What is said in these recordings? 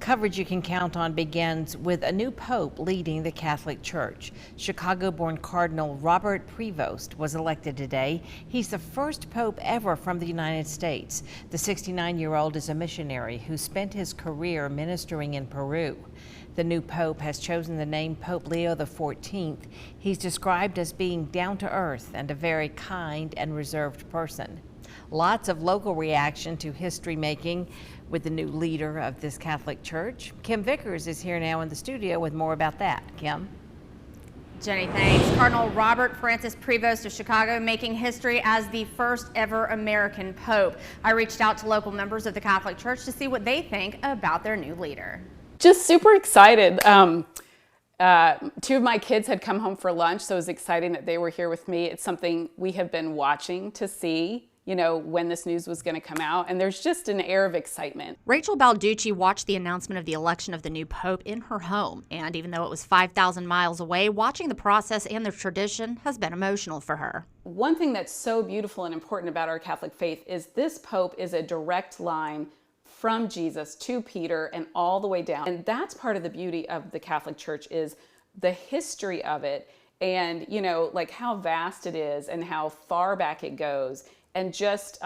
coverage you can count on begins with a new pope leading the Catholic Church. Chicago-born Cardinal Robert Prevost was elected today. He's the first pope ever from the United States. The 69-year-old is a missionary who spent his career ministering in Peru. The new pope has chosen the name Pope Leo XIV. He's described as being down to earth and a very kind and reserved person. Lots of local reaction to history making with the new leader of this Catholic Church. Kim Vickers is here now in the studio with more about that. Kim? Jenny, thanks. Cardinal Robert Francis Prevost of Chicago making history as the first ever American Pope. I reached out to local members of the Catholic Church to see what they think about their new leader. Just super excited. Two of my kids had come home for lunch, so it was exciting that they were here with me. It's something we have been watching to see, when this news was going to come out, and there's just an air of excitement. Rachel Balducci watched the announcement of the election of the new pope in her home, and even though it was 5,000 miles away, watching the process and the tradition has been emotional for her. One thing that's so beautiful and important about our Catholic faith is this pope is a direct line from Jesus to Peter and all the way down. And that's part of the beauty of the Catholic Church is the history of it and, like how vast it is and how far back it goes. And just,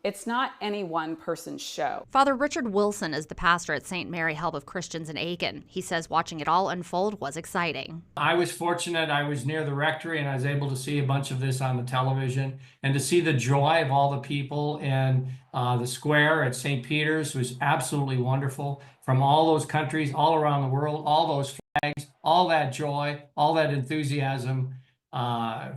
it's not any one person's show. Father Richard Wilson is the pastor at St. Mary Help of Christians in Aiken. He says watching it all unfold was exciting. I was fortunate. I was near the rectory and I was able to see a bunch of this on the television, and to see the joy of all the people in the square at St. Peter's was absolutely wonderful. From all those countries, all around the world, all those flags, all that joy, all that enthusiasm.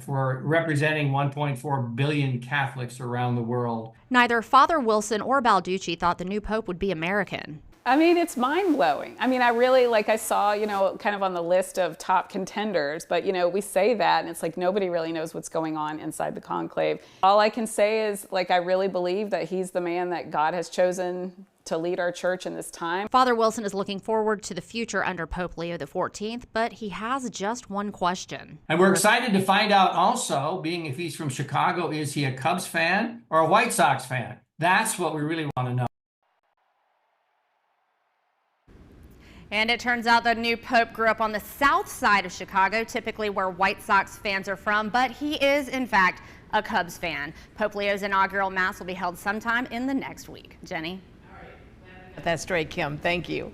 For representing 1.4 billion Catholics around the world. Neither Father Wilson or Balducci thought the new pope would be American. I mean, it's mind-blowing. I mean, I really, I saw, kind of on the list of top contenders, but, we say that, and it's like nobody really knows what's going on inside the conclave. All I can say is, I really believe that he's the man that God has chosen to lead our church in this time. Father Wilson is looking forward to the future under Pope Leo XIV, but he has just one question. And we're excited to find out also, being if he's from Chicago, is he a Cubs fan or a White Sox fan? That's what we really want to know. And it turns out the new pope grew up on the south side of Chicago, typically where White Sox fans are from, but he is, in fact, a Cubs fan. Pope Leo's inaugural mass will be held sometime in the next week. Jenny? That's straight, Kim. Thank you.